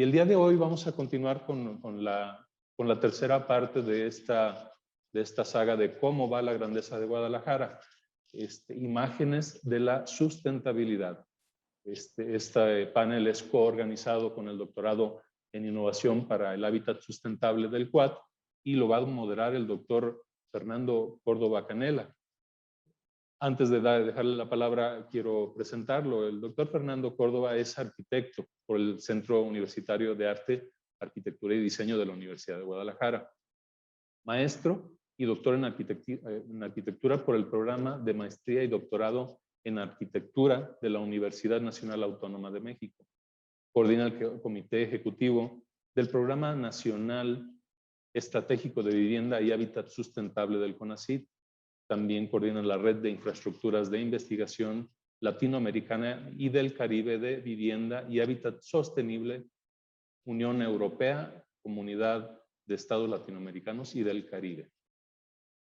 Y el día de hoy vamos a continuar con la tercera parte de esta saga de cómo va la grandeza de Guadalajara. Imágenes de la sustentabilidad. Este panel es coorganizado con el doctorado en innovación para el hábitat sustentable del CUAT y lo va a moderar el doctor Fernando Córdoba Canela. Antes de dejarle la palabra, quiero presentarlo. El doctor Fernando Córdoba es arquitecto por el Centro Universitario de Arte, Arquitectura y Diseño de la Universidad de Guadalajara. Maestro y doctor en arquitectura por el programa de maestría y doctorado en arquitectura de la Universidad Nacional Autónoma de México. Coordina el comité ejecutivo del Programa Nacional Estratégico de Vivienda y Hábitat Sustentable del CONACYT. También coordina la Red de Infraestructuras de Investigación Latinoamericana y del Caribe de Vivienda y Hábitat Sostenible, Unión Europea, Comunidad de Estados Latinoamericanos y del Caribe.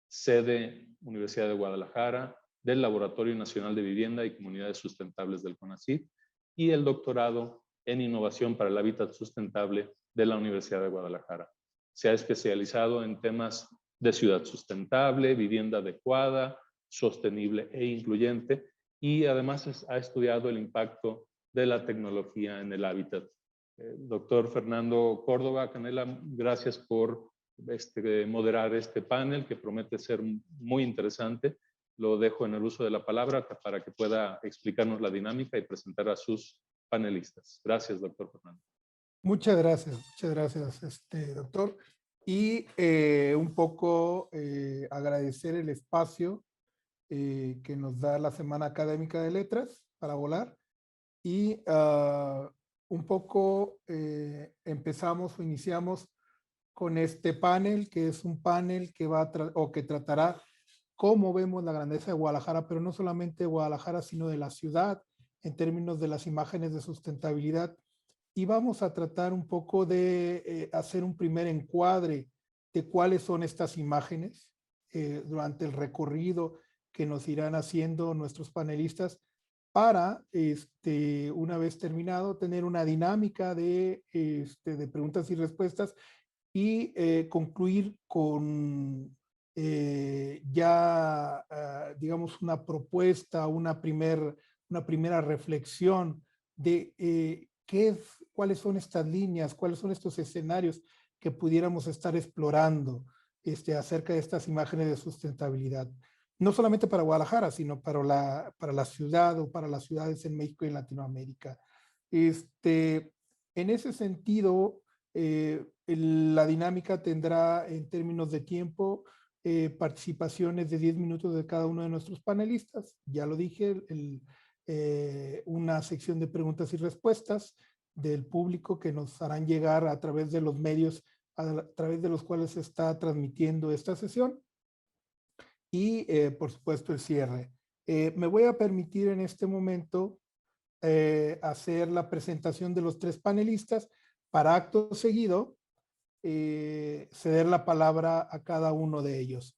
Sede Universidad de Guadalajara, del Laboratorio Nacional de Vivienda y Comunidades Sustentables del CONACYT y el doctorado en Innovación para el Hábitat Sustentable de la Universidad de Guadalajara. Se ha especializado en temas de ciudad sustentable, vivienda adecuada, sostenible e incluyente, y además ha estudiado el impacto de la tecnología en el hábitat. Doctor Fernando Córdoba Canela, gracias por moderar este panel que promete ser muy interesante. Lo dejo en el uso de la palabra para que pueda explicarnos la dinámica y presentar a sus panelistas. Gracias, doctor Fernando. Muchas gracias, doctor. Y un poco agradecer el espacio que nos da la Semana Académica de Letras para volar. Y un poco empezamos o iniciamos con este panel, que es un panel que que tratará cómo vemos la grandeza de Guadalajara, pero no solamente de Guadalajara, sino de la ciudad, en términos de las imágenes de sustentabilidad. Y vamos a tratar un poco de hacer un primer encuadre de cuáles son estas imágenes durante el recorrido que nos irán haciendo nuestros panelistas para, una vez terminado, tener una dinámica de preguntas y respuestas y concluir con digamos, una propuesta, una primera reflexión de cuáles son estas líneas, cuáles son estos escenarios que pudiéramos estar explorando acerca de estas imágenes de sustentabilidad. No solamente para Guadalajara, sino para la ciudad o para las ciudades en México y en Latinoamérica. En ese sentido, la dinámica tendrá en términos de tiempo participaciones de 10 minutos de cada uno de nuestros panelistas. Ya lo dije, una sección de preguntas y respuestas del público que nos harán llegar a través de los medios a través de los cuales se está transmitiendo esta sesión. Y, por supuesto, el cierre. Me voy a permitir en este momento hacer la presentación de los tres panelistas para acto seguido ceder la palabra a cada uno de ellos.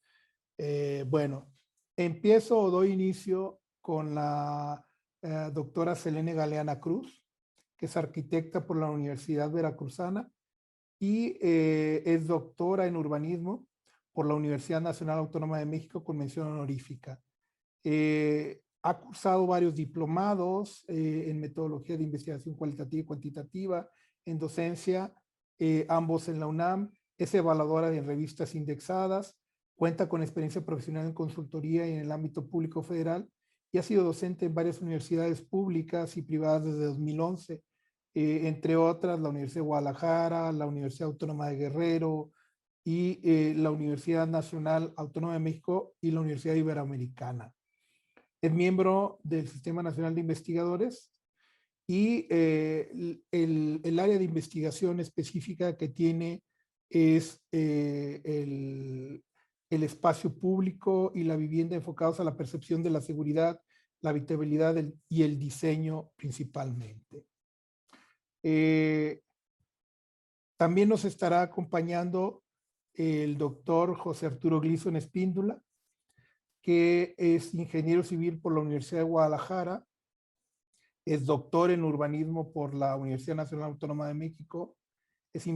Bueno, empiezo o doy inicio con la doctora Selene Galeana Cruz, que es arquitecta por la Universidad Veracruzana y es doctora en urbanismo por la Universidad Nacional Autónoma de México con mención honorífica. Ha cursado varios diplomados en metodología de investigación cualitativa y cuantitativa, en docencia, ambos en la UNAM, es evaluadora de revistas indexadas, cuenta con experiencia profesional en consultoría y en el ámbito público federal y ha sido docente en varias universidades públicas y privadas desde 2011, entre otras la Universidad de Guadalajara, la Universidad Autónoma de Guerrero y la Universidad Nacional Autónoma de México y la Universidad Iberoamericana. Es miembro del Sistema Nacional de Investigadores y el área de investigación específica que tiene es el espacio público y la vivienda enfocados a la percepción de la seguridad, la habitabilidad y el diseño principalmente. También nos estará acompañando el doctor José Arturo Gleason Espíndola, que es ingeniero civil por la Universidad de Guadalajara, es doctor en urbanismo por la Universidad Nacional Autónoma de México, es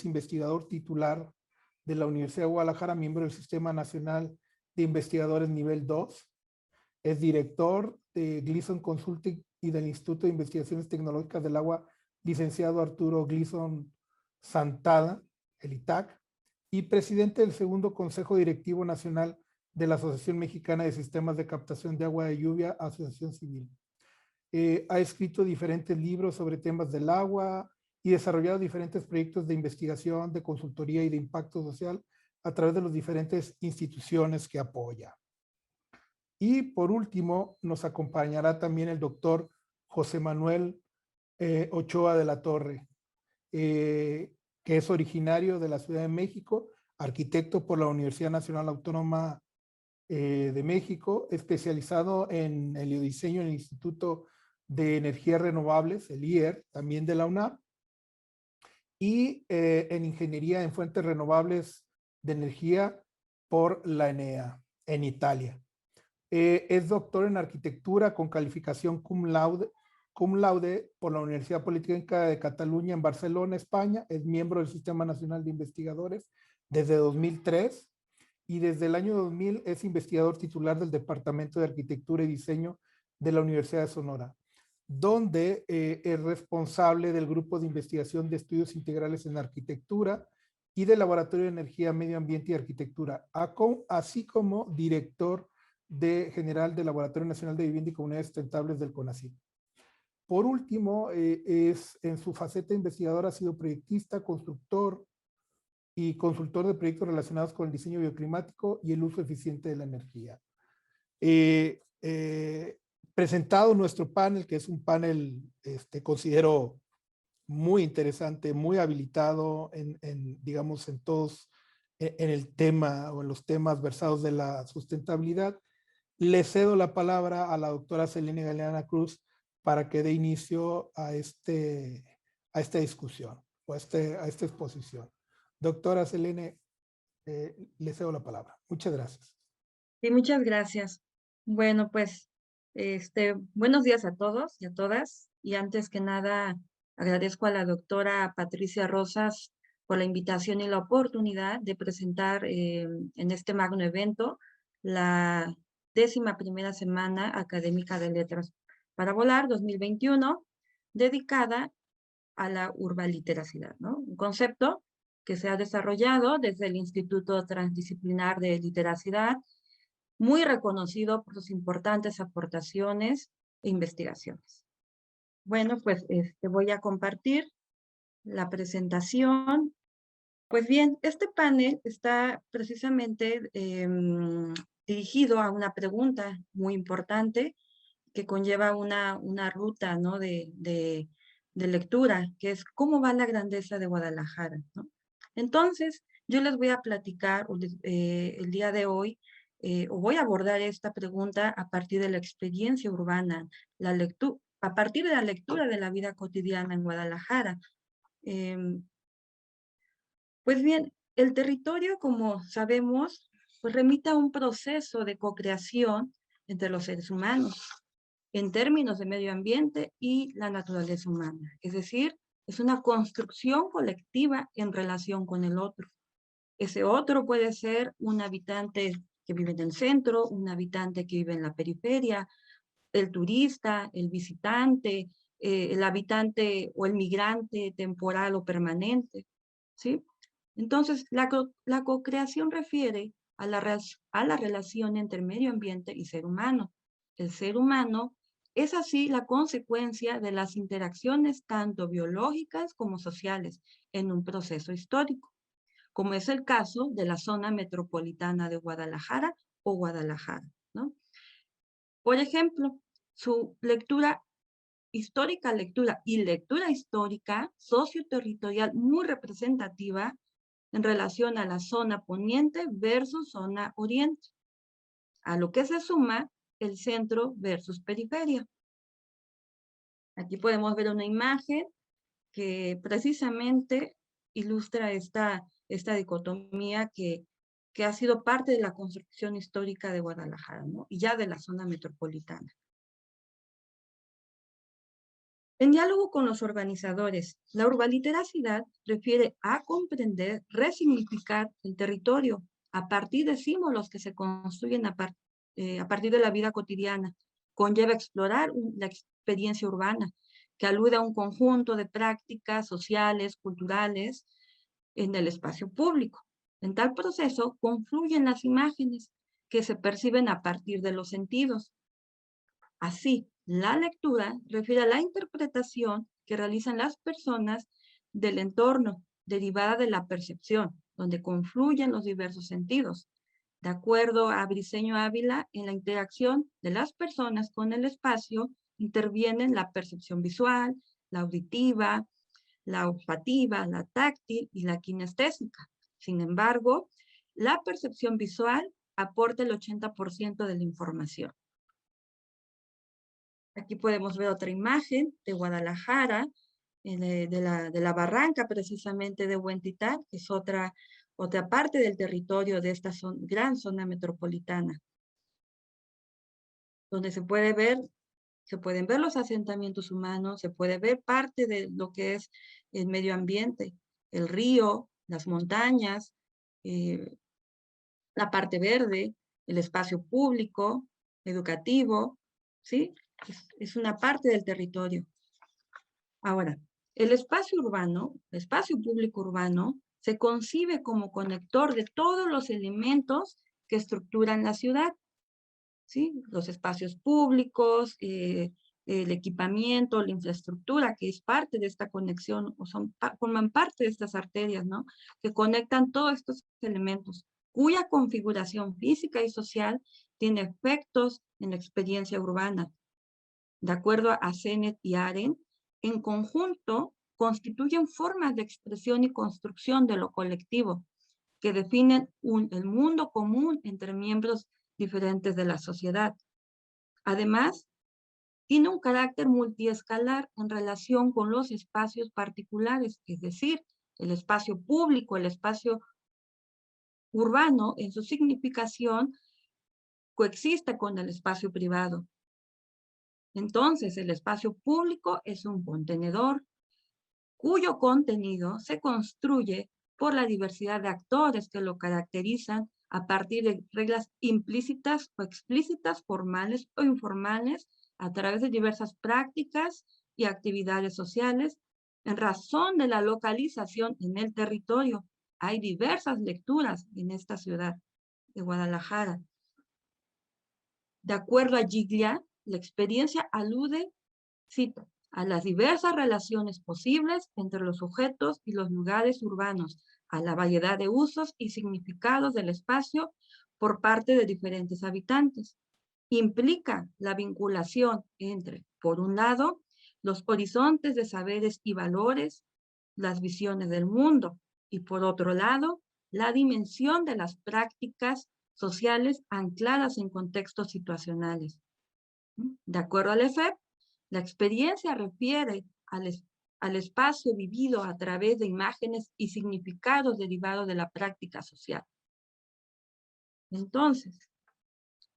investigador titular de la Universidad de Guadalajara, miembro del Sistema Nacional de Investigadores Nivel 2, es director de Gleason Consulting y del Instituto de Investigaciones Tecnológicas del Agua, licenciado Arturo Gleason Santana, el ITAC, y presidente del segundo Consejo Directivo Nacional de la Asociación Mexicana de Sistemas de Captación de Agua de Lluvia, Asociación Civil. Ha escrito diferentes libros sobre temas del agua y desarrollado diferentes proyectos de investigación, de consultoría y de impacto social a través de las diferentes instituciones que apoya. Y por último, nos acompañará también el doctor José Manuel Ochoa de la Torre, que es originario de la Ciudad de México, arquitecto por la Universidad Nacional Autónoma de México, especializado en el diseño en el Instituto de Energías Renovables, el IER, también de la UNAM, y en Ingeniería en Fuentes Renovables de Energía por la ENEA, en Italia. Es doctor en Arquitectura con calificación cum laude por la Universidad Politécnica de Cataluña en Barcelona, España. Es miembro del Sistema Nacional de Investigadores desde 2003 y desde el año 2000 es investigador titular del Departamento de Arquitectura y Diseño de la Universidad de Sonora, donde es responsable del Grupo de Investigación de Estudios Integrales en Arquitectura y del Laboratorio de Energía, Medio Ambiente y Arquitectura, así como director general del Laboratorio Nacional de Vivienda y Comunidades Sustentables del CONACYT. Por último, en su faceta investigadora ha sido proyectista, constructor y consultor de proyectos relacionados con el diseño bioclimático y el uso eficiente de la energía. Presentado nuestro panel, que es un panel, considero muy interesante, muy habilitado digamos, en todos, en el tema o en los temas versados de la sustentabilidad. Le cedo la palabra a la doctora Selene Galeana Cruz para que dé inicio a esta discusión o a esta exposición. Doctora Selene, le cedo la palabra. Muchas gracias. Sí, muchas gracias. Bueno, pues, buenos días a todos y a todas. Y antes que nada, agradezco a la doctora Patricia Rosas por la invitación y la oportunidad de presentar en este magno evento la 11ª Semana Académica de Letras para Volar 2021, dedicada a la urbaliteracidad, ¿no? Un concepto que se ha desarrollado desde el Instituto Transdisciplinar de Literacidad, muy reconocido por sus importantes aportaciones e investigaciones. Bueno, pues voy a compartir la presentación. Pues bien, este panel está precisamente dirigido a una pregunta muy importante que conlleva una ruta, ¿no? de lectura, que es ¿cómo va la grandeza de Guadalajara? ¿No? Entonces, yo les voy a platicar el día de hoy, o voy a abordar esta pregunta a partir de la experiencia urbana, a partir de la lectura de la vida cotidiana en Guadalajara. Pues bien, el territorio, como sabemos, pues remite a un proceso de co-creación entre los seres humanos en términos de medio ambiente y la naturaleza humana. Es decir, es una construcción colectiva en relación con el otro. Ese otro puede ser un habitante que vive en el centro, un habitante que vive en la periferia, el turista, el visitante, el habitante o el migrante temporal o permanente, ¿sí? Entonces, la co-creación refiere a la relación entre medio ambiente y ser humano. El ser humano es así la consecuencia de las interacciones tanto biológicas como sociales en un proceso histórico, como es el caso de la zona metropolitana de Guadalajara o Guadalajara, ¿no? Por ejemplo, su lectura histórica socioterritorial muy representativa en relación a la zona poniente versus zona oriente, a lo que se suma el centro versus periferia. Aquí podemos ver una imagen que precisamente ilustra esta dicotomía que ha sido parte de la construcción histórica de Guadalajara, ¿no? Y ya de la zona metropolitana. En diálogo con los organizadores, la urbaliteracidad refiere a comprender, resignificar el territorio a partir de símbolos que se construyen a partir de la vida cotidiana. Conlleva explorar la experiencia urbana, que alude a un conjunto de prácticas sociales, culturales, en el espacio público. En tal proceso confluyen las imágenes que se perciben a partir de los sentidos. Así, la lectura refiere a la interpretación que realizan las personas del entorno, derivada de la percepción, donde confluyen los diversos sentidos. De acuerdo a Briceño Ávila, en la interacción de las personas con el espacio, intervienen la percepción visual, la auditiva, la olfativa, la táctil y la kinestésica. Sin embargo, la percepción visual aporta el 80% de la información. Aquí podemos ver otra imagen de Guadalajara, de la barranca precisamente de Huentitán, que es otra parte del territorio de esta gran zona metropolitana, donde se pueden ver los asentamientos humanos, se puede ver parte de lo que es el medio ambiente, el río, las montañas, la parte verde, el espacio público, educativo, ¿sí? Es una parte del territorio. Ahora, el espacio urbano, el espacio público urbano, se concibe como conector de todos los elementos que estructuran la ciudad, ¿sí? Los espacios públicos, el equipamiento, la infraestructura, que es parte de esta conexión, o forman parte de estas arterias, ¿no? Que conectan todos estos elementos, cuya configuración física y social tiene efectos en la experiencia urbana. De acuerdo a Sennett y Arendt, en conjunto constituyen formas de expresión y construcción de lo colectivo, que definen el mundo común entre miembros diferentes de la sociedad. Además, tiene un carácter multiescalar en relación con los espacios particulares, es decir, el espacio público, el espacio urbano, en su significación, coexiste con el espacio privado. Entonces, el espacio público es un contenedor cuyo contenido se construye por la diversidad de actores que lo caracterizan a partir de reglas implícitas o explícitas, formales o informales, a través de diversas prácticas y actividades sociales, en razón de la localización en el territorio. Hay diversas lecturas en esta ciudad de Guadalajara. De acuerdo a Giglia, la experiencia alude, cito, a las diversas relaciones posibles entre los sujetos y los lugares urbanos, a la variedad de usos y significados del espacio por parte de diferentes habitantes. Implica la vinculación entre, por un lado, los horizontes de saberes y valores, las visiones del mundo, y por otro lado, la dimensión de las prácticas sociales ancladas en contextos situacionales. De acuerdo al EFEP, la experiencia refiere al espacio vivido a través de imágenes y significados derivados de la práctica social. Entonces,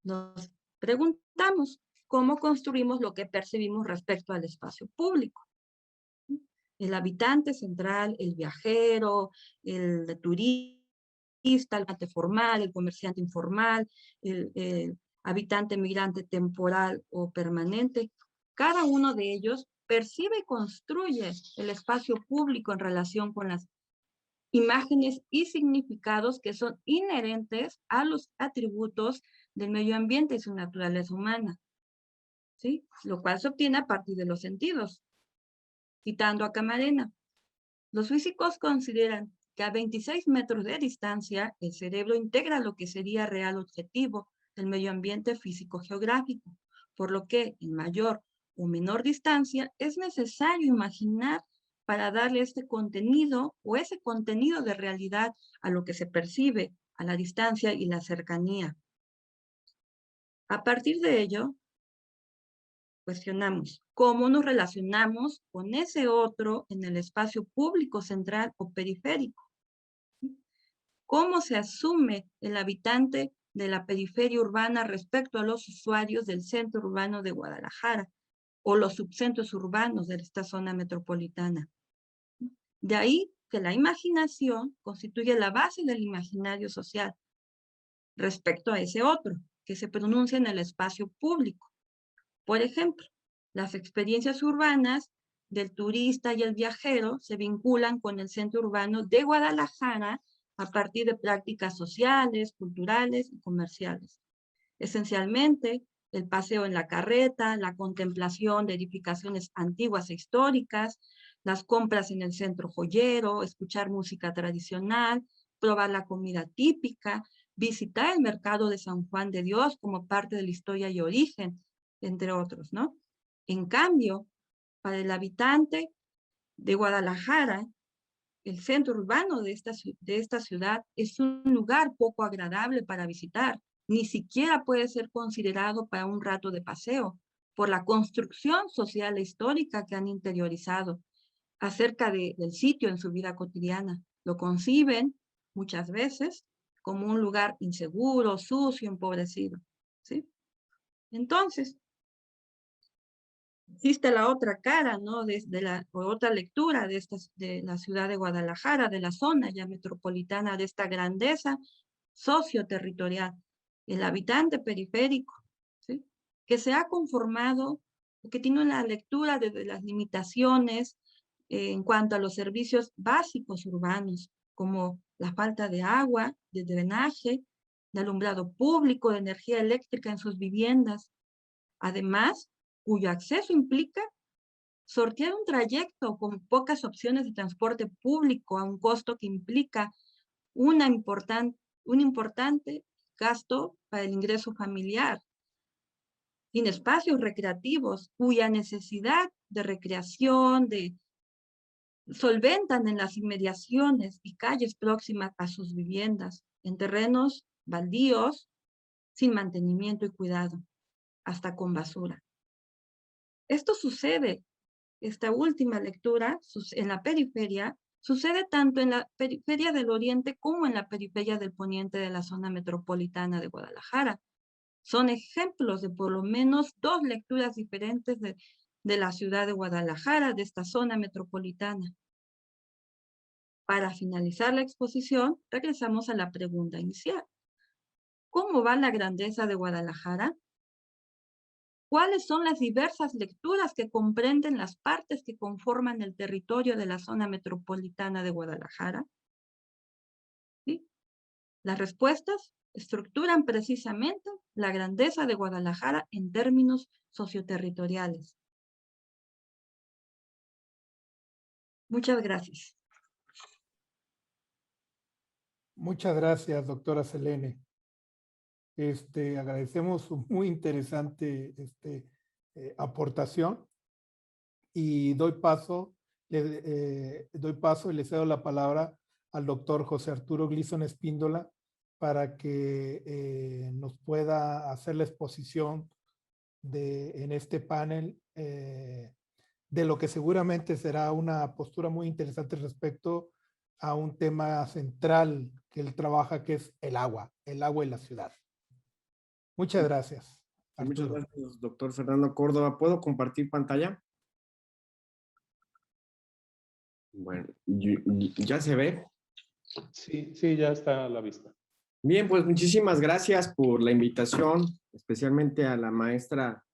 nos preguntamos cómo construimos lo que percibimos respecto al espacio público. El habitante central, el viajero, el turista, el habitante formal, el comerciante informal, el habitante migrante temporal o permanente, cada uno de ellos percibe y construye el espacio público en relación con las imágenes y significados que son inherentes a los atributos del medio ambiente y su naturaleza humana, ¿sí? Lo cual se obtiene a partir de los sentidos. Citando a Camarena, los físicos consideran que a 26 metros de distancia el cerebro integra lo que sería real objetivo del medio ambiente físico-geográfico, por lo que en mayor o menor distancia es necesario imaginar para darle este contenido o ese contenido de realidad a lo que se percibe a la distancia y la cercanía. A partir de ello, cuestionamos cómo nos relacionamos con ese otro en el espacio público central o periférico. ¿Cómo se asume el habitante de la periferia urbana respecto a los usuarios del centro urbano de Guadalajara o los subcentros urbanos de esta zona metropolitana. De ahí que la imaginación constituye la base del imaginario social respecto a ese otro, que se pronuncia en el espacio público. Por ejemplo, las experiencias urbanas del turista y el viajero se vinculan con el centro urbano de Guadalajara a partir de prácticas sociales, culturales y comerciales. Esencialmente, el paseo en la carreta, la contemplación de edificaciones antiguas e históricas, las compras en el centro joyero, escuchar música tradicional, probar la comida típica, visitar el mercado de San Juan de Dios como parte de la historia y origen, entre otros, ¿no? En cambio, para el habitante de Guadalajara, el centro urbano de esta ciudad es un lugar poco agradable para visitar. Ni siquiera puede ser considerado para un rato de paseo por la construcción social e histórica que han interiorizado acerca del sitio en su vida cotidiana. Lo conciben muchas veces como un lugar inseguro, sucio, empobrecido, ¿sí? Entonces, existe la otra cara, ¿no? O otra lectura de la ciudad de Guadalajara, de la zona ya metropolitana, de esta grandeza socioterritorial, el habitante periférico, ¿sí? Que se ha conformado, que tiene una lectura desde las limitaciones en cuanto a los servicios básicos urbanos, como la falta de agua, de drenaje, de alumbrado público, de energía eléctrica en sus viviendas. Además, cuyo acceso implica sortear un trayecto con pocas opciones de transporte público a un costo que implica un importante gasto para el ingreso familiar, sin espacios recreativos cuya necesidad de recreación, solventan en las inmediaciones y calles próximas a sus viviendas, en terrenos baldíos, sin mantenimiento y cuidado, hasta con basura. Esto sucede, esta última lectura, en la periferia, sucede tanto en la periferia del oriente como en la periferia del poniente de la zona metropolitana de Guadalajara. Son ejemplos de por lo menos dos lecturas diferentes de la ciudad de Guadalajara, de esta zona metropolitana. Para finalizar la exposición, regresamos a la pregunta inicial. ¿Cómo va la grandeza de Guadalajara? ¿Cuáles son las diversas lecturas que comprenden las partes que conforman el territorio de la zona metropolitana de Guadalajara? ¿Sí? Las respuestas estructuran precisamente la grandeza de Guadalajara en términos socioterritoriales. Muchas gracias. Muchas gracias, doctora Selene. Agradecemos su muy interesante aportación y doy paso y le cedo la palabra al doctor José Arturo Gleason Espíndola para que nos pueda hacer la exposición en este panel de lo que seguramente será una postura muy interesante respecto a un tema central que él trabaja, que es el agua en la ciudad. Muchas gracias. Muchas gracias, doctor Fernando Córdoba. ¿Puedo compartir pantalla? Bueno, ¿ya se ve? Sí, sí, ya está a la vista. Bien, pues muchísimas gracias por la invitación, especialmente a la maestra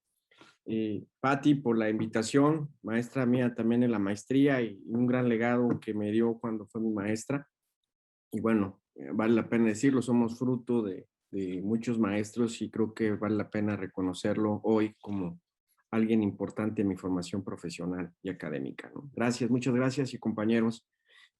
Patti por la invitación, maestra mía también en la maestría y un gran legado que me dio cuando fue mi maestra. Y bueno, vale la pena decirlo, somos fruto de muchos maestros y creo que vale la pena reconocerlo hoy como alguien importante en mi formación profesional y académica, ¿no? Gracias, muchas gracias y compañeros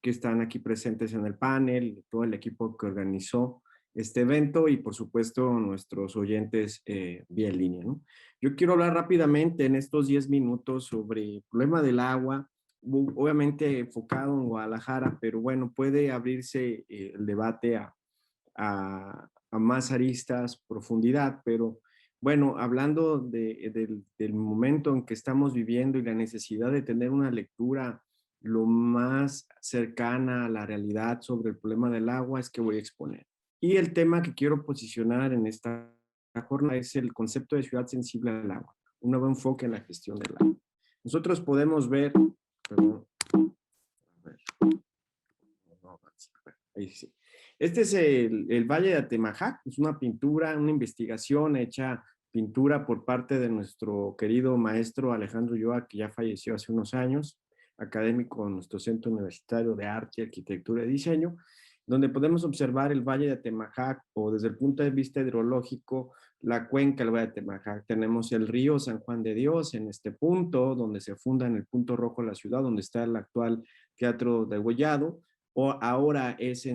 que están aquí presentes en el panel, todo el equipo que organizó este evento y por supuesto nuestros oyentes vía en línea, ¿no? Yo quiero hablar rápidamente en estos 10 minutos sobre el problema del agua, obviamente enfocado en Guadalajara, pero bueno, puede abrirse el debate a más aristas, profundidad, pero bueno, hablando del momento en que estamos viviendo y la necesidad de tener una lectura lo más cercana a la realidad sobre el problema del agua es que voy a exponer. Y el tema que quiero posicionar en esta jornada es el concepto de ciudad sensible al agua un nuevo enfoque en la gestión del agua. Nosotros podemos ver, perdón, a ver, ahí sí. Este es el Valle de Atemajac, es una pintura, una investigación hecha pintura por parte de nuestro querido maestro Alejandro Ulloa, que ya falleció hace unos años, académico en nuestro Centro Universitario de Arte, Arquitectura y Diseño, donde podemos observar el Valle de Atemajac o desde el punto de vista hidrológico, la cuenca del Valle de Atemajac. Tenemos el río San Juan de Dios en este punto, donde se funda en el punto rojo la ciudad, donde está el actual Teatro del Gollado. O ahora es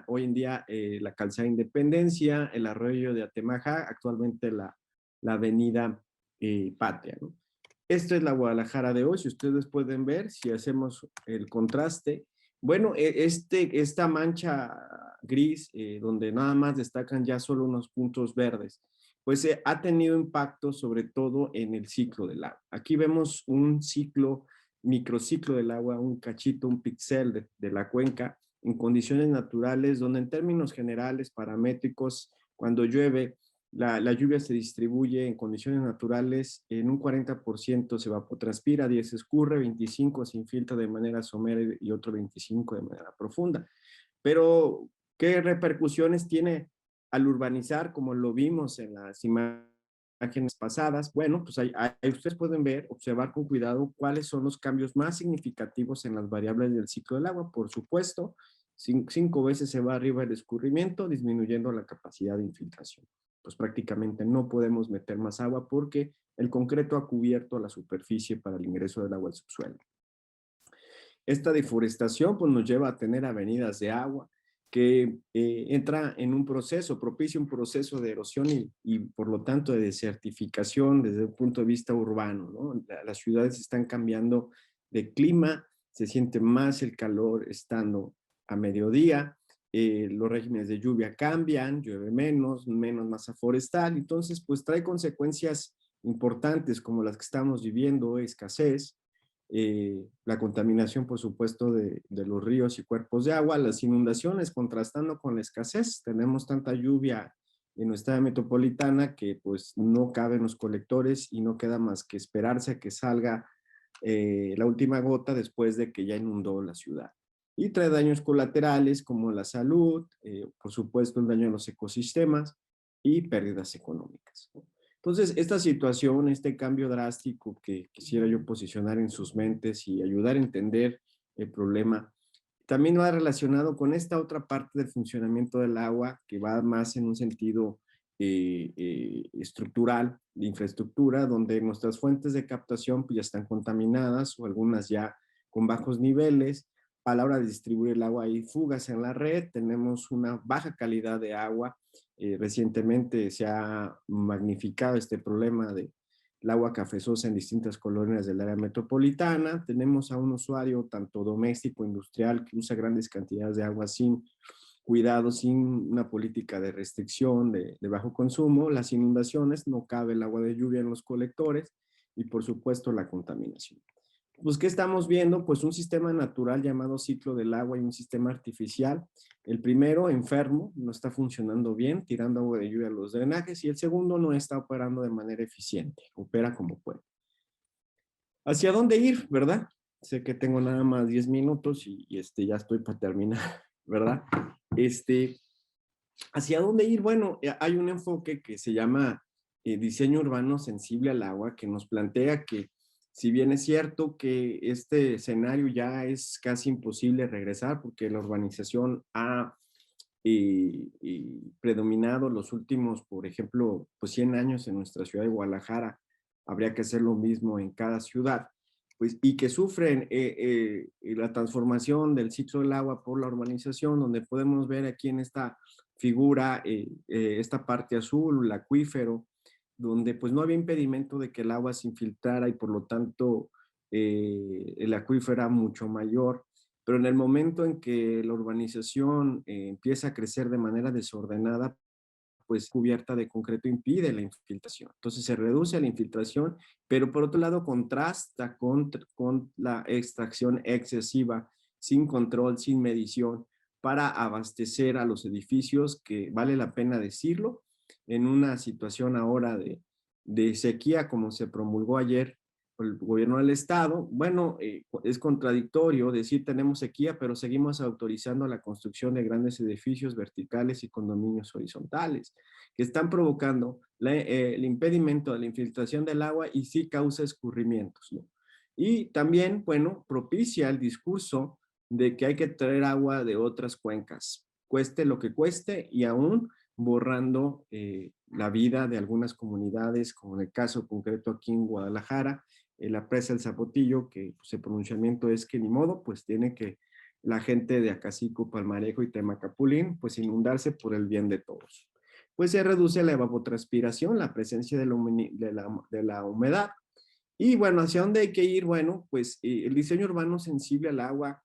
hoy en día la calzada Independencia, el arroyo de Atemajac, actualmente la avenida Patria, ¿no? Esto es la Guadalajara de hoy. Si ustedes pueden ver, si hacemos el contraste, bueno, esta mancha gris, donde nada más destacan ya solo unos puntos verdes, pues ha tenido impacto sobre todo en el ciclo del agua. Aquí vemos un microciclo del agua, un cachito, un píxel de la cuenca en condiciones naturales, donde en términos generales, paramétricos, cuando llueve, la lluvia se distribuye en condiciones naturales, en un 40% se evapotranspira, 10 se escurre, 25 se infiltra de manera somera y otro 25 de manera profunda. Pero, ¿qué repercusiones tiene al urbanizar, como lo vimos en las imágenes pasadas? Bueno, pues ahí ustedes pueden ver, observar con cuidado cuáles son los cambios más significativos en las variables del ciclo del agua. Por supuesto, 5 veces se va arriba el escurrimiento, disminuyendo la capacidad de infiltración. Pues prácticamente no podemos meter más agua porque el concreto ha cubierto la superficie para el ingreso del agua al subsuelo. Esta deforestación pues, nos lleva a tener avenidas de agua que entra en un proceso, propicia un proceso de erosión y por lo tanto de desertificación desde el punto de vista urbano, ¿no? Las ciudades están cambiando de clima, se siente más el calor estando a mediodía, los regímenes de lluvia cambian, llueve menos masa forestal, entonces pues trae consecuencias importantes como las que estamos viviendo, escasez, la contaminación por supuesto de los ríos y cuerpos de agua, las inundaciones contrastando con la escasez, tenemos tanta lluvia en nuestra área metropolitana que pues no caben los colectores y no queda más que esperarse a que salga la última gota después de que ya inundó la ciudad. Y trae daños colaterales como la salud, por supuesto el daño a los ecosistemas y pérdidas económicas. Entonces, esta situación, este cambio drástico que quisiera yo posicionar en sus mentes y ayudar a entender el problema, también va relacionado con esta otra parte del funcionamiento del agua que va más en un sentido estructural, de infraestructura, donde nuestras fuentes de captación pues, ya están contaminadas o algunas ya con bajos niveles. A la hora de distribuir el agua hay fugas en la red, tenemos una baja calidad de agua. Recientemente se ha magnificado este problema del agua cafezosa en distintas colonias del área metropolitana. Tenemos a un usuario tanto doméstico, industrial, que usa grandes cantidades de agua sin cuidado, sin una política de restricción, de bajo consumo. Las inundaciones, no cabe el agua de lluvia en los colectores y por supuesto la contaminación. Pues, ¿qué estamos viendo? Pues un sistema natural llamado ciclo del agua y un sistema artificial. El primero, enfermo, no está funcionando bien, tirando agua de lluvia a los drenajes, y el segundo no está operando de manera eficiente, opera como puede. ¿Hacia dónde ir, verdad? Sé que tengo nada más 10 minutos y ya estoy para terminar, ¿verdad? ¿Hacia dónde ir? Bueno, hay un enfoque que se llama diseño urbano sensible al agua, que nos plantea que si bien es cierto que este escenario ya es casi imposible regresar porque la urbanización ha predominado los últimos, por ejemplo, pues 100 años en nuestra ciudad de Guadalajara, habría que hacer lo mismo en cada ciudad, pues, y que sufren la transformación del ciclo del agua por la urbanización, donde podemos ver aquí en esta figura, esta parte azul, el acuífero, donde pues no había impedimento de que el agua se infiltrara y por lo tanto el acuífero era mucho mayor, pero en el momento en que la urbanización empieza a crecer de manera desordenada, pues cubierta de concreto impide la infiltración. Entonces se reduce la infiltración, pero por otro lado contrasta con la extracción excesiva, sin control, sin medición, para abastecer a los edificios, que vale la pena decirlo, en una situación ahora de de sequía como se promulgó ayer por el gobierno del estado. Bueno, es contradictorio decir tenemos sequía, pero seguimos autorizando la construcción de grandes edificios verticales y condominios horizontales, que están provocando el impedimento de la infiltración del agua y sí causa escurrimientos, ¿no? Y también, bueno, propicia el discurso de que hay que traer agua de otras cuencas, cueste lo que cueste, y aún borrando la vida de algunas comunidades, como en el caso concreto aquí en Guadalajara, la presa El Zapotillo, que pues, el pronunciamiento es que ni modo, pues tiene que la gente de Acacico, Palmarejo y Temacapulín, pues inundarse por el bien de todos. Pues se reduce la evapotranspiración, la presencia de la humedad. Y bueno, ¿hacia dónde hay que ir? Bueno, pues el diseño urbano sensible al agua,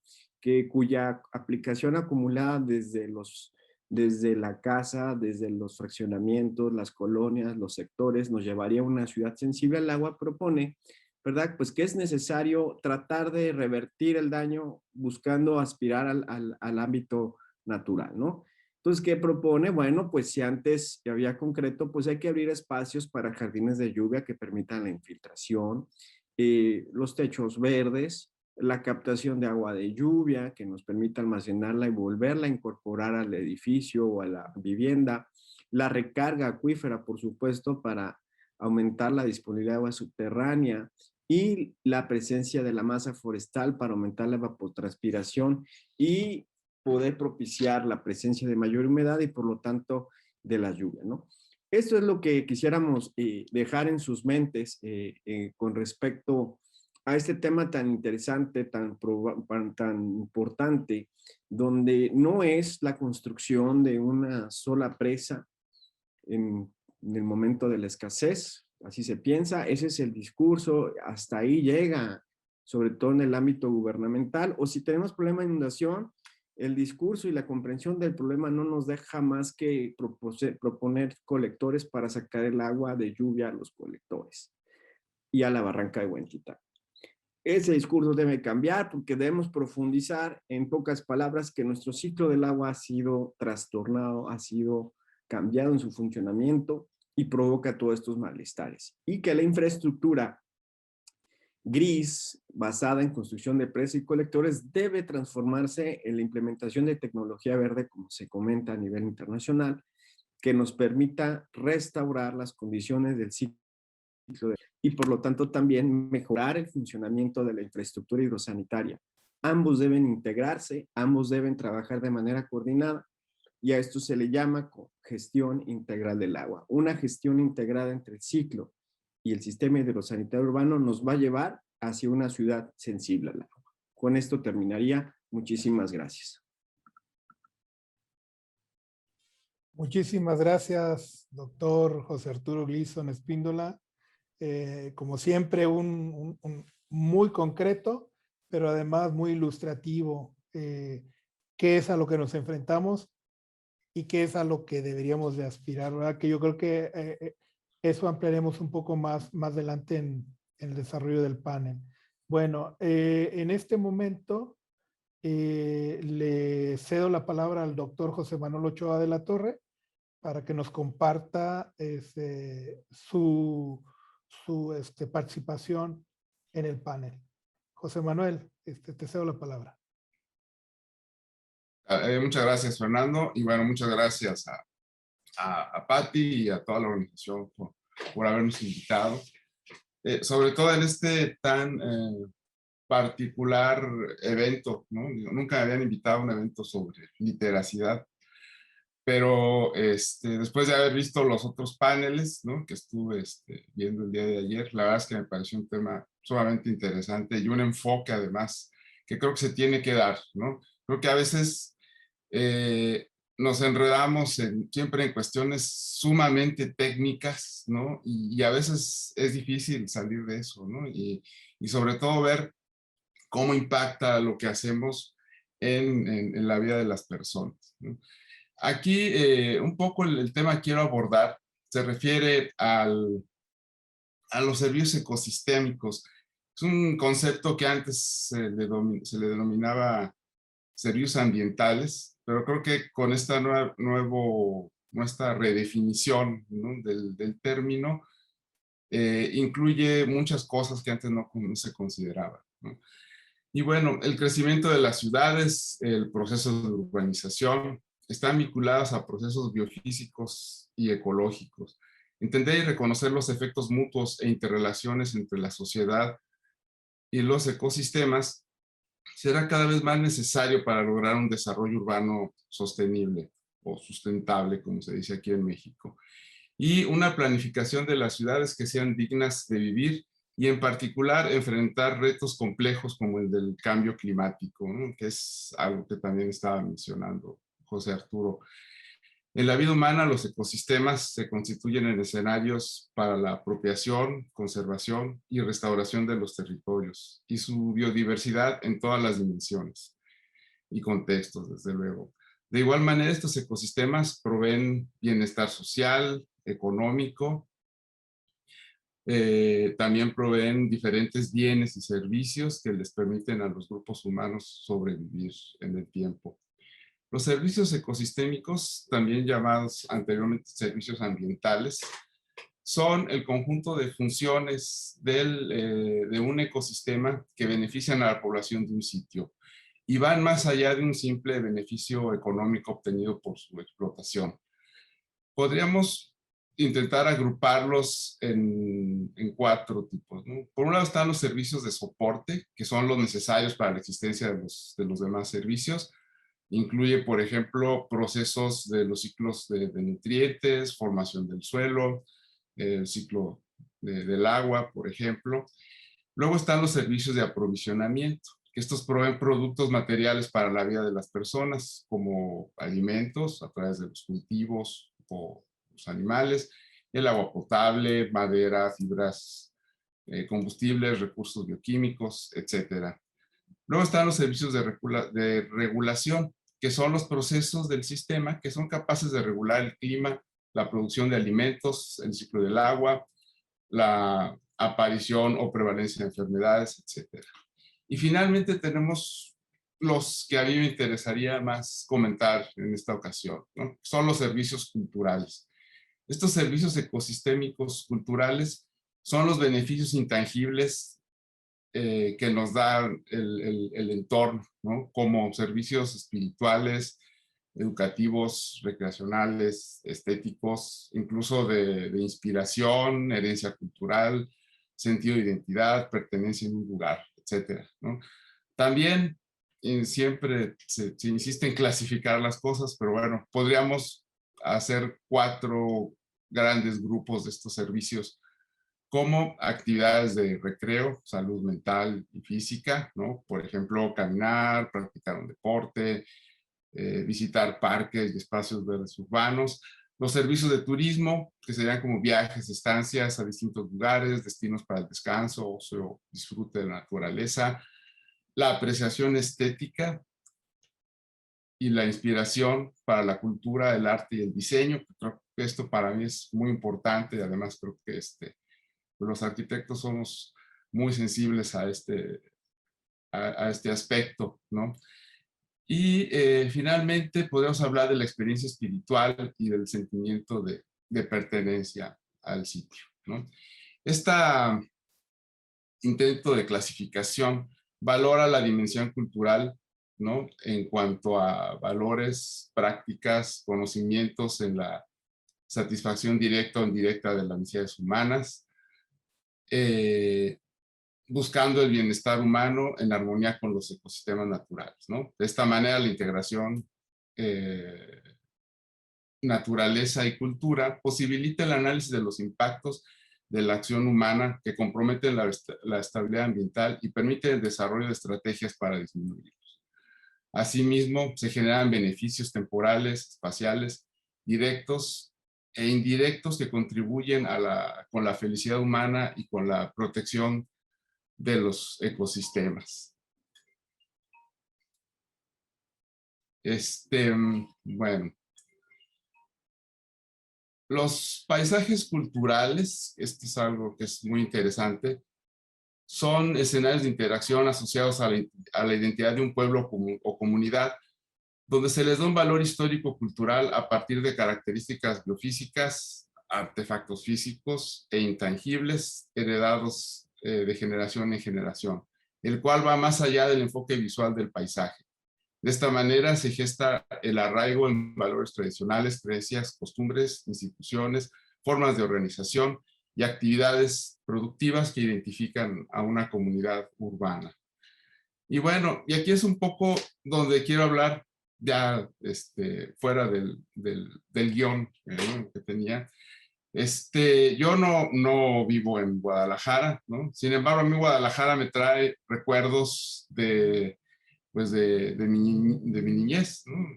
cuya aplicación acumulada desde la casa, desde los fraccionamientos, las colonias, los sectores, nos llevaría a una ciudad sensible al agua, propone, ¿verdad? Pues que es necesario tratar de revertir el daño buscando aspirar al ámbito natural, ¿no? Entonces, ¿qué propone? Bueno, pues si antes había concreto, pues hay que abrir espacios para jardines de lluvia que permitan la infiltración, los techos verdes, la captación de agua de lluvia que nos permita almacenarla y volverla a incorporar al edificio o a la vivienda, la recarga acuífera, por supuesto, para aumentar la disponibilidad de agua subterránea y la presencia de la masa forestal para aumentar la evapotranspiración y poder propiciar la presencia de mayor humedad y por lo tanto de la lluvia, ¿no? Esto es lo que quisiéramos dejar en sus mentes con respecto a este tema tan interesante, tan importante, donde no es la construcción de una sola presa en el momento de la escasez, así se piensa, ese es el discurso, hasta ahí llega, sobre todo en el ámbito gubernamental, o si tenemos problema de inundación, el discurso y la comprensión del problema no nos deja más que proponer colectores para sacar el agua de lluvia a los colectores y a la barranca de Huentitán. Ese discurso debe cambiar porque debemos profundizar, en pocas palabras, que nuestro ciclo del agua ha sido trastornado, ha sido cambiado en su funcionamiento y provoca todos estos malestares. Y que la infraestructura gris, basada en construcción de presas y colectores, debe transformarse en la implementación de tecnología verde, como se comenta a nivel internacional, que nos permita restaurar las condiciones del ciclo y por lo tanto también mejorar el funcionamiento de la infraestructura hidrosanitaria. Ambos deben integrarse, ambos deben trabajar de manera coordinada y a esto se le llama gestión integral del agua. Una gestión integrada entre el ciclo y el sistema hidrosanitario urbano nos va a llevar hacia una ciudad sensible al agua. Con esto terminaría. Muchísimas gracias. Muchísimas gracias, doctor José Arturo Gleason Espíndola. Como siempre, un muy concreto, pero además muy ilustrativo, qué es a lo que nos enfrentamos y qué es a lo que deberíamos de aspirar, ¿verdad? Que yo creo que eso ampliaremos un poco más adelante en el desarrollo del panel. Bueno, en este momento le cedo la palabra al doctor José Manuel Ochoa de la Torre para que nos comparta su participación en el panel. José Manuel, te cedo la palabra. Muchas gracias, Fernando, y bueno, muchas gracias a Patti y a toda la organización por habernos invitado, sobre todo en este tan particular evento, ¿no? Nunca me habían invitado a un evento sobre literacidad, pero después de haber visto los otros paneles, ¿no? Que estuve viendo el día de ayer, la verdad es que me pareció un tema sumamente interesante y un enfoque además que creo que se tiene que dar, ¿no? Creo que a veces nos enredamos siempre en cuestiones sumamente técnicas, ¿no? Y a veces es difícil salir de eso, ¿no? Y sobre todo ver cómo impacta lo que hacemos en la vida de las personas, ¿no? Aquí un poco el tema que quiero abordar se refiere a los servicios ecosistémicos. Es un concepto que antes se le denominaba servicios ambientales, pero creo que con esta nuestra redefinición, ¿no? del término, incluye muchas cosas que antes no se consideraban, ¿no? Y bueno, el crecimiento de las ciudades, el proceso de urbanización, están vinculados a procesos biofísicos y ecológicos. Entender y reconocer los efectos mutuos e interrelaciones entre la sociedad y los ecosistemas será cada vez más necesario para lograr un desarrollo urbano sostenible o sustentable, como se dice aquí en México. Y una planificación de las ciudades que sean dignas de vivir y en particular enfrentar retos complejos como el del cambio climático, ¿no? Que es algo que también estaba mencionando José Arturo. En la vida humana, los ecosistemas se constituyen en escenarios para la apropiación, conservación y restauración de los territorios y su biodiversidad en todas las dimensiones y contextos, desde luego. De igual manera, estos ecosistemas proveen bienestar social, económico, también proveen diferentes bienes y servicios que les permiten a los grupos humanos sobrevivir en el tiempo. Los servicios ecosistémicos, también llamados anteriormente servicios ambientales, son el conjunto de funciones de un ecosistema que benefician a la población de un sitio y van más allá de un simple beneficio económico obtenido por su explotación. Podríamos intentar agruparlos en 4 tipos, ¿no? Por un lado están los servicios de soporte, que son los necesarios para la existencia de los demás servicios. Incluye, por ejemplo, procesos de los ciclos de nutrientes, formación del suelo, el ciclo del agua, por ejemplo. Luego están los servicios de aprovisionamiento, que estos proveen productos materiales para la vida de las personas, como alimentos a través de los cultivos o los animales, el agua potable, madera, fibras, combustibles, recursos bioquímicos, etc. Luego están los servicios de regulación, que son los procesos del sistema que son capaces de regular el clima, la producción de alimentos, el ciclo del agua, la aparición o prevalencia de enfermedades, etc. Y finalmente tenemos los que a mí me interesaría más comentar en esta ocasión, ¿no? Son los servicios culturales. Estos servicios ecosistémicos culturales son los beneficios intangibles que nos da el entorno, ¿no? Como servicios espirituales, educativos, recreacionales, estéticos, incluso de inspiración, herencia cultural, sentido de identidad, pertenencia en un lugar, etcétera, ¿no? También siempre se insiste en clasificar las cosas, pero bueno, podríamos hacer 4 grandes grupos de estos servicios como actividades de recreo, salud mental y física, ¿no? Por ejemplo, caminar, practicar un deporte, visitar parques y espacios verdes urbanos. Los servicios de turismo, que serían como viajes, estancias a distintos lugares, destinos para el descanso, ocio, disfrute de la naturaleza. La apreciación estética y la inspiración para la cultura, el arte y el diseño. Creo que esto para mí es muy importante. Además, creo que los arquitectos somos muy sensibles a este aspecto, ¿no? Y finalmente podemos hablar de la experiencia espiritual y del sentimiento de pertenencia al sitio, ¿no? Este intento de clasificación valora la dimensión cultural, ¿no? En cuanto a valores, prácticas, conocimientos en la satisfacción directa o indirecta de las necesidades humanas, buscando el bienestar humano en armonía con los ecosistemas naturales, ¿no? De esta manera, la integración naturaleza y cultura posibilita el análisis de los impactos de la acción humana que comprometen la estabilidad ambiental y permite el desarrollo de estrategias para disminuirlos. Asimismo, se generan beneficios temporales, espaciales, directos e indirectos que contribuyen con la felicidad humana y con la protección de los ecosistemas. Bueno. Los paisajes culturales, esto es algo que es muy interesante, son escenarios de interacción asociados a la identidad de un pueblo o comunidad, donde se les da un valor histórico-cultural a partir de características biofísicas, artefactos físicos e intangibles heredados de generación en generación, el cual va más allá del enfoque visual del paisaje. De esta manera se gesta el arraigo en valores tradicionales, creencias, costumbres, instituciones, formas de organización y actividades productivas que identifican a una comunidad urbana. Y bueno, y aquí es un poco donde quiero hablar ya fuera del guión que tenía. Yo no vivo en Guadalajara, ¿no? Sin embargo, a mí Guadalajara me trae recuerdos pues de mi niñez, ¿no?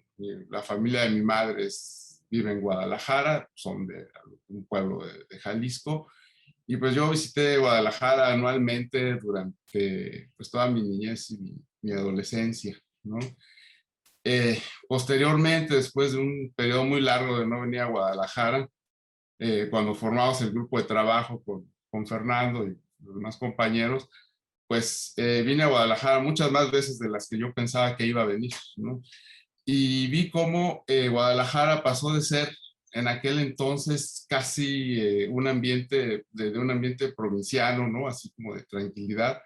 La familia de mi madre vive en Guadalajara, son de un pueblo de Jalisco, y pues yo visité Guadalajara anualmente durante pues toda mi niñez y mi adolescencia, ¿no? Posteriormente, después de un periodo muy largo de no venir a Guadalajara, cuando formamos el grupo de trabajo con Fernando y los demás compañeros, pues vine a Guadalajara muchas más veces de las que yo pensaba que iba a venir, ¿no? Y vi cómo Guadalajara pasó de ser en aquel entonces casi un ambiente, de un ambiente provinciano, ¿no? Así como de tranquilidad,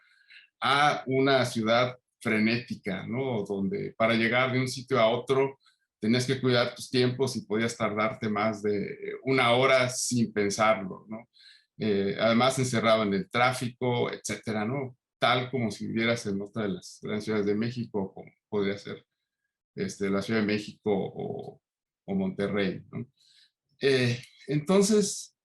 a una ciudad frenética, ¿no? Donde para llegar de un sitio a otro tenías que cuidar tus tiempos y podías tardarte más de una hora sin pensarlo, ¿no? Además encerrado en el tráfico, etcétera, ¿no? Tal como si vivieras en otra de las grandes ciudades de México, como podría ser la Ciudad de México o Monterrey, ¿no? Entonces,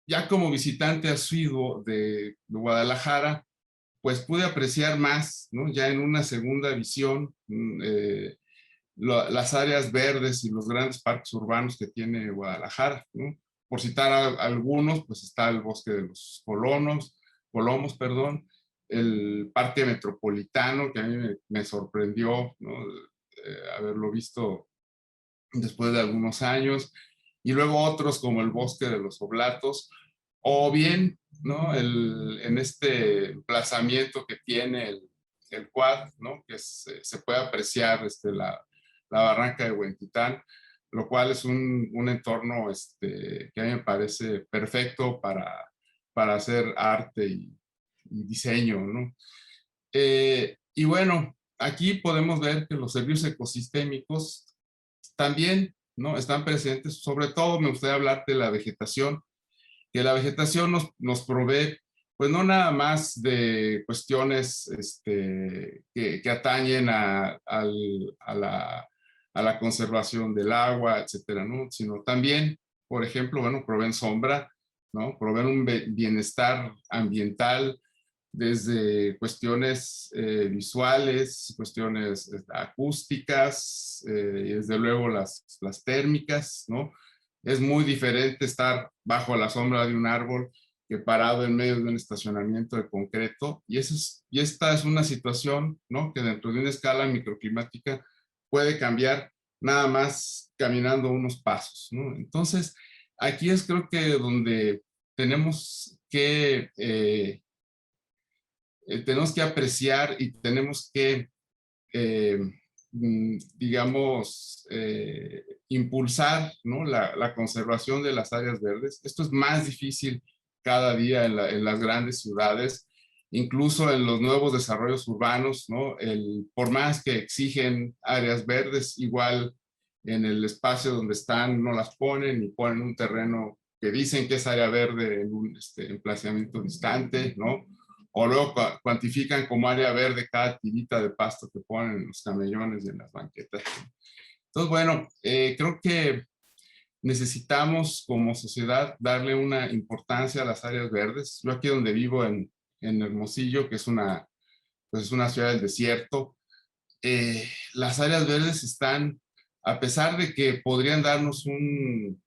ya como visitante asiduo de Guadalajara, pues pude apreciar más, ¿no? Ya en una segunda visión, las áreas verdes y los grandes parques urbanos que tiene Guadalajara, ¿no? Por citar algunos, pues está el Bosque de los Colomos, perdón, el Parque Metropolitano, que a mí me sorprendió, ¿no? Haberlo visto después de algunos años, y luego otros como el Bosque de los Oblatos, o bien, ¿no? En este emplazamiento que tiene el Quad, ¿no? Que se puede apreciar la barranca de Huentitán, lo cual es un entorno que a mí me parece perfecto para hacer arte y diseño, ¿no? Y bueno, aquí podemos ver que los servicios ecosistémicos también, ¿no? Están presentes. Sobre todo me gustaría hablar de la vegetación, que la vegetación nos provee, pues no nada más de cuestiones que atañen a la conservación del agua, etcétera, ¿no? Sino también, por ejemplo, bueno, proveen sombra, ¿no? Proveen un bienestar ambiental, desde cuestiones visuales, cuestiones acústicas, y desde luego las térmicas, ¿no? Es muy diferente estar bajo la sombra de un árbol que parado en medio de un estacionamiento de concreto, y esta es una situación, ¿no? Que dentro de una escala microclimática puede cambiar nada más caminando unos pasos, ¿no? Entonces, aquí es creo que donde tenemos que apreciar y tenemos que, digamos, impulsar, ¿no? la conservación de las áreas verdes. Esto es más difícil cada día en las grandes ciudades, incluso en los nuevos desarrollos urbanos, ¿no? Por más que exigen áreas verdes, igual en el espacio donde están no las ponen, y ponen un terreno que dicen que es área verde en un emplazamiento distante, ¿no? O luego cuantifican como área verde cada tirita de pasto que ponen en los camellones y en las banquetas. Entonces, bueno, creo que necesitamos como sociedad darle una importancia a las áreas verdes. Yo aquí donde vivo en Hermosillo, que es pues es una ciudad del desierto, las áreas verdes están, a pesar de que podrían darnos un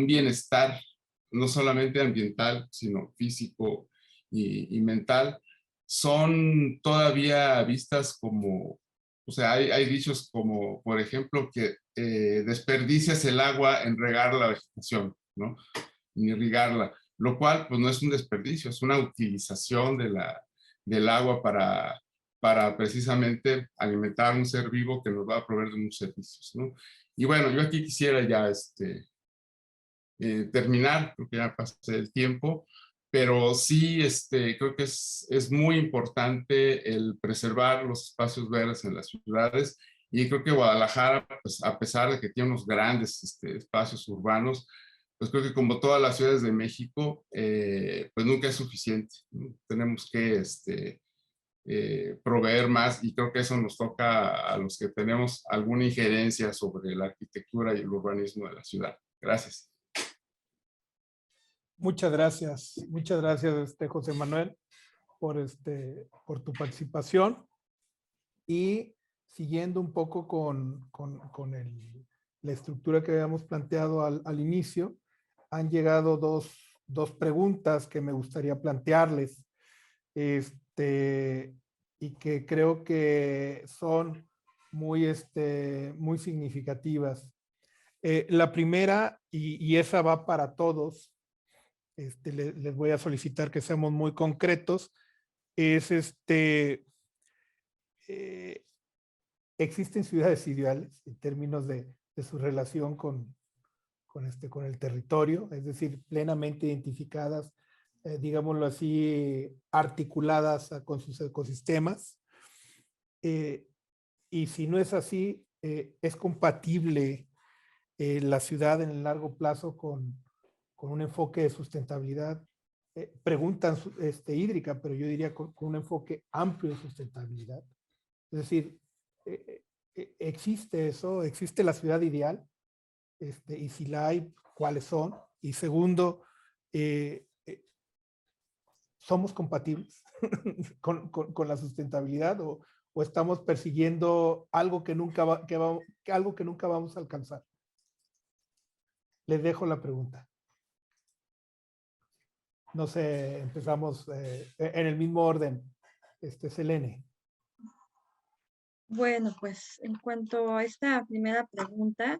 bienestar, no solamente ambiental, sino físico y mental, son todavía vistas como, o sea, hay dichos como, por ejemplo, que desperdicias el agua en regar la vegetación, ¿no? Ni irrigarla, lo cual pues no es un desperdicio, es una utilización del agua para precisamente alimentar un ser vivo que nos va a proveer de muchos servicios, ¿no? Y bueno, yo aquí quisiera ya terminar, porque ya pasé el tiempo, pero sí creo que es muy importante el preservar los espacios verdes en las ciudades, y creo que Guadalajara, pues, a pesar de que tiene unos grandes espacios urbanos, pues creo que como todas las ciudades de México, pues nunca es suficiente, ¿no? Tenemos que proveer más, y creo que eso nos toca a los que tenemos alguna injerencia sobre la arquitectura y el urbanismo de la ciudad. Gracias. Muchas gracias, José Manuel, por tu participación. Y siguiendo un poco con la estructura que habíamos planteado al inicio, han llegado dos preguntas que me gustaría plantearles, y que creo que son muy significativas. La primera, y esa va para todos, les voy a solicitar que seamos muy concretos, es existen ciudades ideales en términos de su relación con el territorio, es decir, plenamente identificadas, digámoslo así, articuladas con sus ecosistemas. Y si no es así, es compatible la ciudad en el largo plazo con un enfoque de sustentabilidad. Preguntan hídrica, pero yo diría con un enfoque amplio de sustentabilidad. Es decir, existe eso, existe la ciudad ideal, y si la hay, ¿cuáles son? Y segundo, ¿somos compatibles con la sustentabilidad o estamos persiguiendo algo que nunca vamos a alcanzar? Les dejo la pregunta. No sé, empezamos en el mismo orden. Selene. Bueno, pues en cuanto a esta primera pregunta,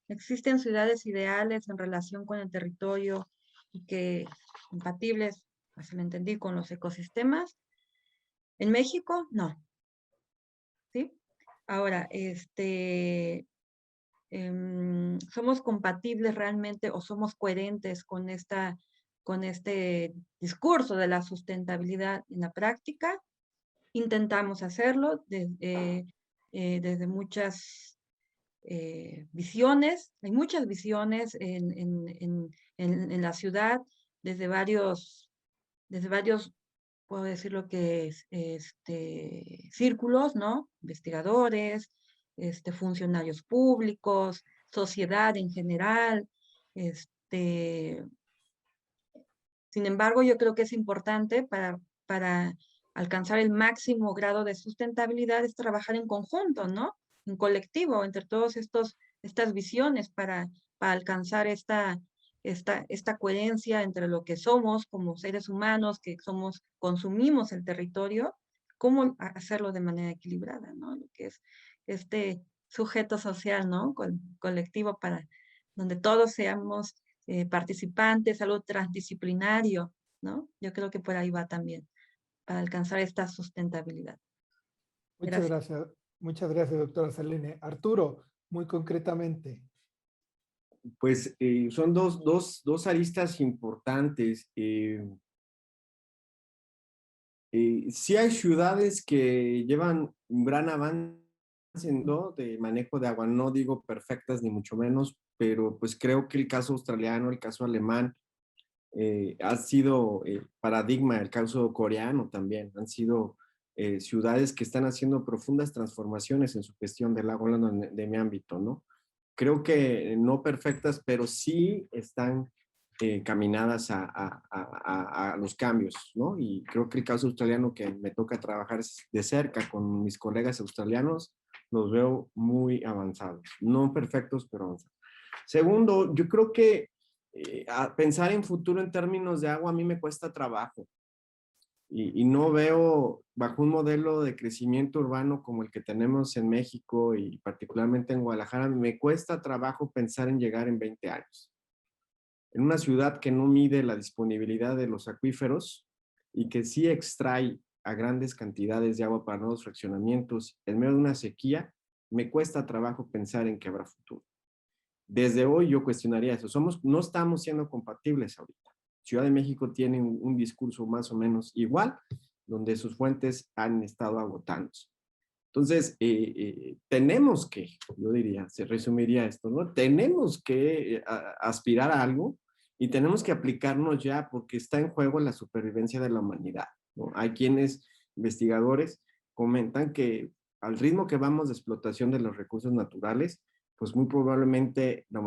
¿existen ciudades ideales en relación con el territorio y que compatibles, así lo entendí, con los ecosistemas? En México, no. ¿Sí? Ahora, ¿somos compatibles realmente o somos coherentes con este discurso de la sustentabilidad en la práctica? Intentamos hacerlo desde muchas visiones. Hay muchas visiones en la ciudad, desde varios, puedo decirlo que es, círculos, ¿no? Investigadores, funcionarios públicos, sociedad en general. Sin embargo, yo creo que es importante para alcanzar el máximo grado de sustentabilidad es trabajar en conjunto, ¿no? En colectivo, entre todas estas visiones para alcanzar esta coherencia entre lo que somos como seres humanos, que consumimos el territorio, cómo hacerlo de manera equilibrada, ¿no? Lo que es este sujeto social, ¿no? Colectivo donde todos seamos participantes, algo transdisciplinario, ¿no? Yo creo que por ahí va también, para alcanzar esta sustentabilidad. Muchas gracias, doctora Selene. Arturo, muy concretamente. Pues son dos aristas importantes. Sí hay ciudades que llevan un gran avance, ¿no? De manejo de agua, no digo perfectas ni mucho menos, pero pues creo que el caso australiano, el caso alemán, ha sido paradigma, el caso coreano también, han sido ciudades que están haciendo profundas transformaciones en su gestión del agua, hablando de mi ámbito, ¿no? Creo que no perfectas, pero sí están caminadas a los cambios, ¿no? Y creo que el caso australiano que me toca trabajar de cerca con mis colegas australianos, los veo muy avanzados, no perfectos, pero avanzados. Segundo, yo creo que pensar en futuro en términos de agua a mí me cuesta trabajo y no veo bajo un modelo de crecimiento urbano como el que tenemos en México y particularmente en Guadalajara, me cuesta trabajo pensar en llegar en 20 años. En una ciudad que no mide la disponibilidad de los acuíferos y que sí extrae a grandes cantidades de agua para nuevos fraccionamientos en medio de una sequía, me cuesta trabajo pensar en que habrá futuro. Desde hoy yo cuestionaría eso. No estamos siendo compatibles ahorita. Ciudad de México tiene un discurso más o menos igual, donde sus fuentes han estado agotándose. Entonces, tenemos que, yo diría, se resumiría esto, ¿no? Tenemos que aspirar a algo y tenemos que aplicarnos ya porque está en juego la supervivencia de la humanidad, ¿no? Hay quienes, investigadores, comentan que al ritmo que vamos de explotación de los recursos naturales, pues muy probablemente la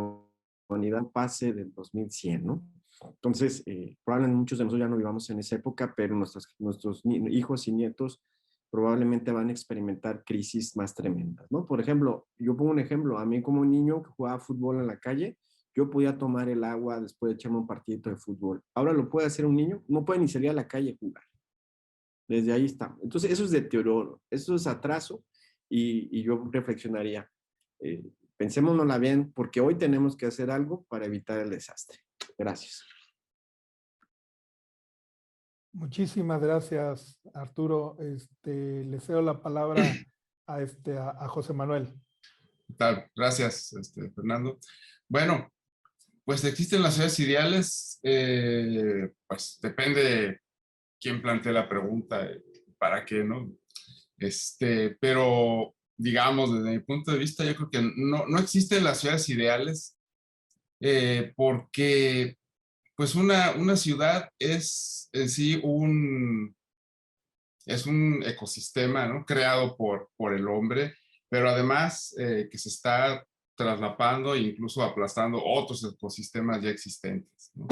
humanidad pase del 2100, ¿no? Entonces, probablemente muchos de nosotros ya no vivamos en esa época, pero nuestros hijos y nietos probablemente van a experimentar crisis más tremendas, ¿no? Por ejemplo, yo pongo un ejemplo, a mí como niño que jugaba fútbol en la calle, yo podía tomar el agua después de echarme un partidito de fútbol. Ahora lo puede hacer un niño, no puede ni salir a la calle a jugar. Desde ahí está. Entonces, eso es deterioro, eso es atraso y yo reflexionaría, pensémonosla bien, porque hoy tenemos que hacer algo para evitar el desastre. Gracias. Muchísimas gracias, Arturo. Le cedo la palabra a José Manuel. Tal, gracias, Fernando. Bueno, pues existen las ciudades ideales, pues depende de quién plantee la pregunta, para qué, ¿no? Pero digamos, desde mi punto de vista, yo creo que no existen las ciudades ideales, porque pues una ciudad es en sí es un ecosistema, ¿no? Creado por el hombre, pero además que se está traslapando e incluso aplastando otros ecosistemas ya existentes, ¿no?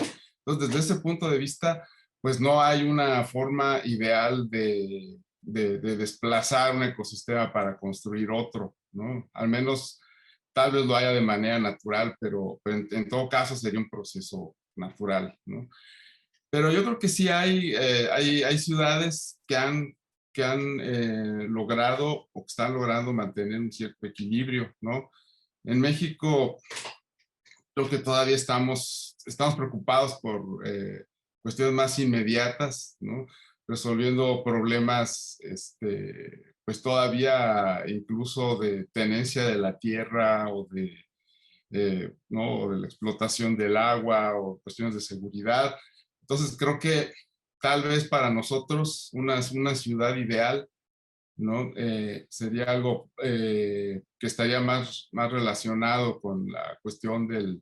Entonces, desde ese punto de vista, pues no hay una forma ideal de desplazar un ecosistema para construir otro, ¿no? Al menos tal vez lo haya de manera natural, pero en todo caso sería un proceso natural, ¿no? Pero yo creo que sí hay ciudades que han logrado o que están logrando mantener un cierto equilibrio, ¿no? En México creo que todavía estamos preocupados por cuestiones más inmediatas, ¿no? Resolviendo problemas, pues todavía incluso de tenencia de la tierra o ¿no? O de la explotación del agua o cuestiones de seguridad. Entonces creo que tal vez para nosotros una ciudad ideal, ¿no? Sería algo que estaría más relacionado con la cuestión de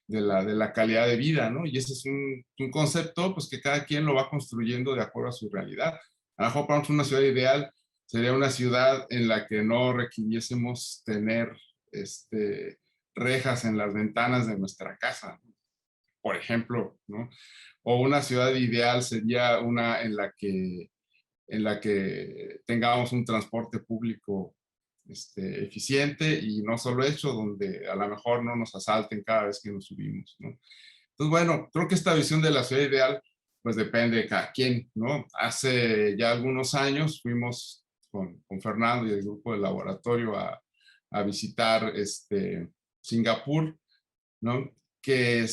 la calidad de vida, ¿no? Y ese es un concepto pues que cada quien lo va construyendo de acuerdo a su realidad. A lo mejor para nosotros una ciudad ideal sería una ciudad en la que no requiriésemos tener rejas en las ventanas de nuestra casa, ¿no? Por ejemplo, ¿no? O una ciudad ideal sería una en la que tengamos un transporte público eficiente y no solo hecho, donde a lo mejor no nos asalten cada vez que nos subimos, ¿no? Entonces, bueno, creo que esta visión de la ciudad ideal, pues depende de cada quien, ¿no? Hace ya algunos años fuimos con Fernando y el grupo de laboratorio a visitar Singapur, ¿no? Que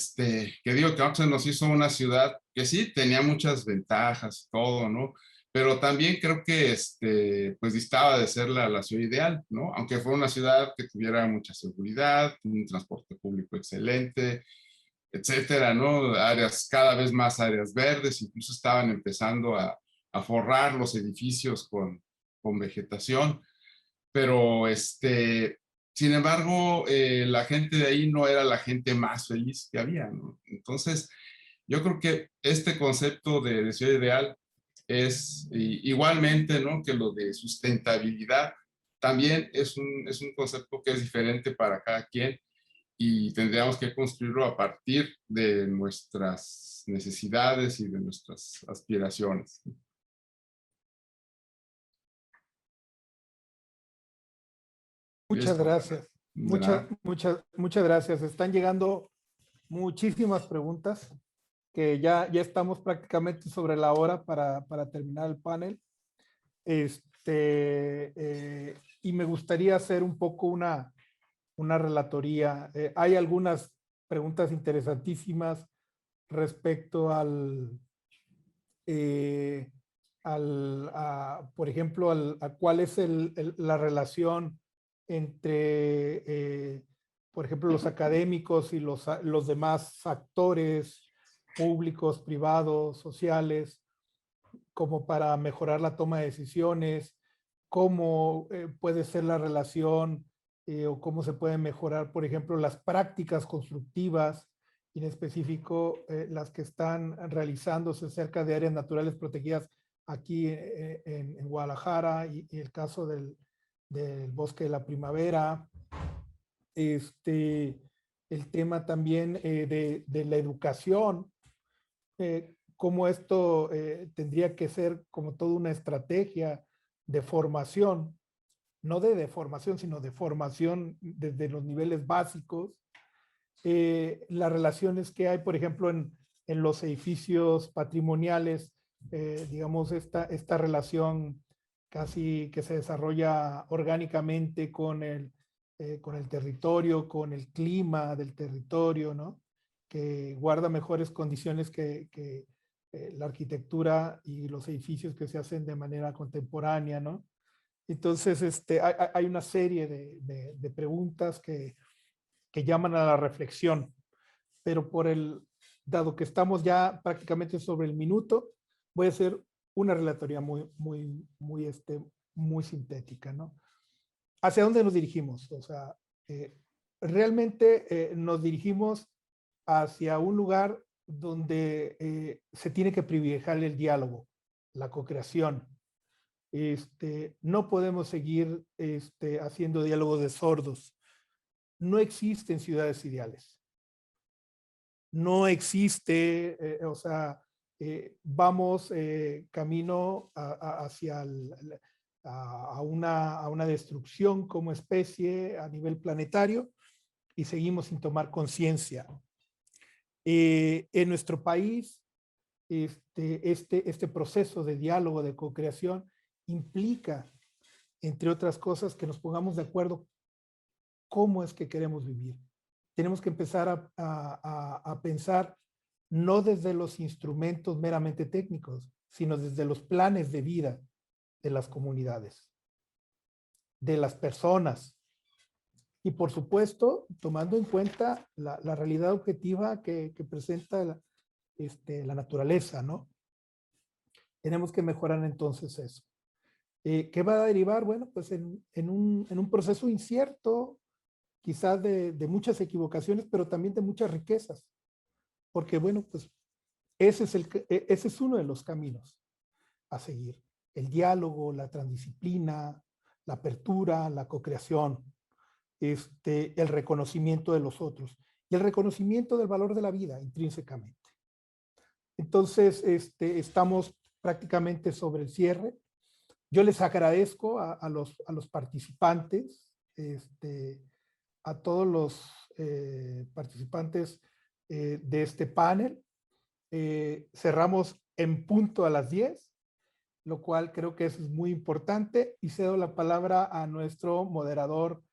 digo que se nos hizo una ciudad que sí tenía muchas ventajas, todo, ¿no? Pero también creo que pues distaba de ser la ciudad ideal, ¿no? Aunque fue una ciudad que tuviera mucha seguridad, un transporte público excelente, etcétera, ¿no? Cada vez más áreas verdes, incluso estaban empezando a forrar los edificios con vegetación, pero sin embargo, la gente de ahí no era la gente más feliz que había, ¿no? Entonces, yo creo que este concepto de ciudad ideal es igualmente, ¿no? Que lo de sustentabilidad también es un concepto que es diferente para cada quien y tendríamos que construirlo a partir de nuestras necesidades y de nuestras aspiraciones. Muchas gracias. Muchas gracias. Están llegando muchísimas preguntas que ya estamos prácticamente sobre la hora para terminar el panel. Y me gustaría hacer un poco una relatoría. Hay algunas preguntas interesantísimas respecto a por ejemplo, a cuál es la relación entre, por ejemplo, los académicos y los demás actores públicos, privados, sociales, como para mejorar la toma de decisiones, cómo puede ser la relación o cómo se pueden mejorar, por ejemplo, las prácticas constructivas, y en específico las que están realizándose cerca de áreas naturales protegidas aquí en Guadalajara, y el caso del Bosque de la Primavera, el tema también de la educación, cómo esto tendría que ser como toda una estrategia de formación, no de deformación, sino de formación desde los niveles básicos, las relaciones que hay, por ejemplo, en los edificios patrimoniales, digamos, esta relación casi que se desarrolla orgánicamente con el territorio, con el clima del territorio, ¿no? Que guarda mejores condiciones que la arquitectura y los edificios que se hacen de manera contemporánea, ¿no? Entonces, hay una serie de preguntas que llaman a la reflexión, pero dado que estamos ya prácticamente sobre el minuto, voy a hacer una relatoría muy sintética, ¿no? ¿Hacia dónde nos dirigimos? O sea, realmente nos dirigimos hacia un lugar donde se tiene que privilegiar el diálogo, la co-creación. No podemos seguir haciendo diálogos de sordos. No existen ciudades ideales. No existe, o sea, vamos camino hacia a una destrucción como especie a nivel planetario, y seguimos sin tomar conciencia. En nuestro país, este proceso de diálogo, de co-creación, implica, entre otras cosas, que nos pongamos de acuerdo cómo es que queremos vivir. Tenemos que empezar a pensar no desde los instrumentos meramente técnicos, sino desde los planes de vida de las comunidades, de las personas. Y por supuesto, tomando en cuenta la realidad objetiva que presenta la naturaleza, ¿no? Tenemos que mejorar entonces eso. ¿Qué va a derivar? Bueno, pues en un proceso incierto, quizás de muchas equivocaciones, pero también de muchas riquezas. Porque bueno, pues ese es uno de los caminos a seguir. El diálogo, la transdisciplina, la apertura, la co-creación, el reconocimiento de los otros y el reconocimiento del valor de la vida intrínsecamente. Entonces, estamos prácticamente sobre el cierre. Yo les agradezco a los participantes, a todos los participantes de este panel. Cerramos en punto a las 10, lo cual creo que es muy importante, y cedo la palabra a nuestro moderador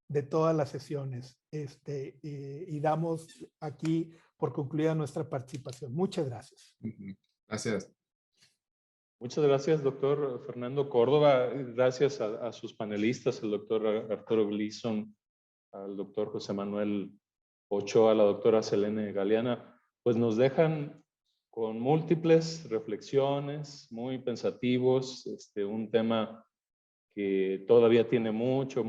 de todas las sesiones, y damos aquí por concluida nuestra participación. Muchas gracias. Gracias. Muchas gracias, doctor Fernando Córdoba. Gracias a sus panelistas, el doctor Arturo Gleason, al doctor José Manuel Ochoa, a la doctora Selene Galeana. Pues nos dejan con múltiples reflexiones, muy pensativos, un tema que todavía tiene mucho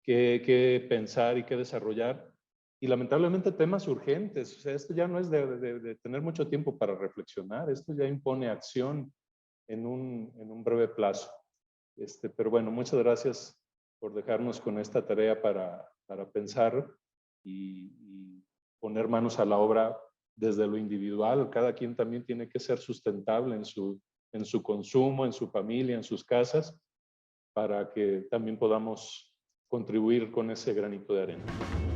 que pensar y que desarrollar. Y lamentablemente temas urgentes. O sea, esto ya no es de tener mucho tiempo para reflexionar. Esto ya impone acción en un breve plazo. Pero bueno, muchas gracias por dejarnos con esta tarea para pensar y poner manos a la obra desde lo individual. Cada quien también tiene que ser sustentable en su consumo, en su familia, en sus casas, para que también podamos contribuir con ese granito de arena.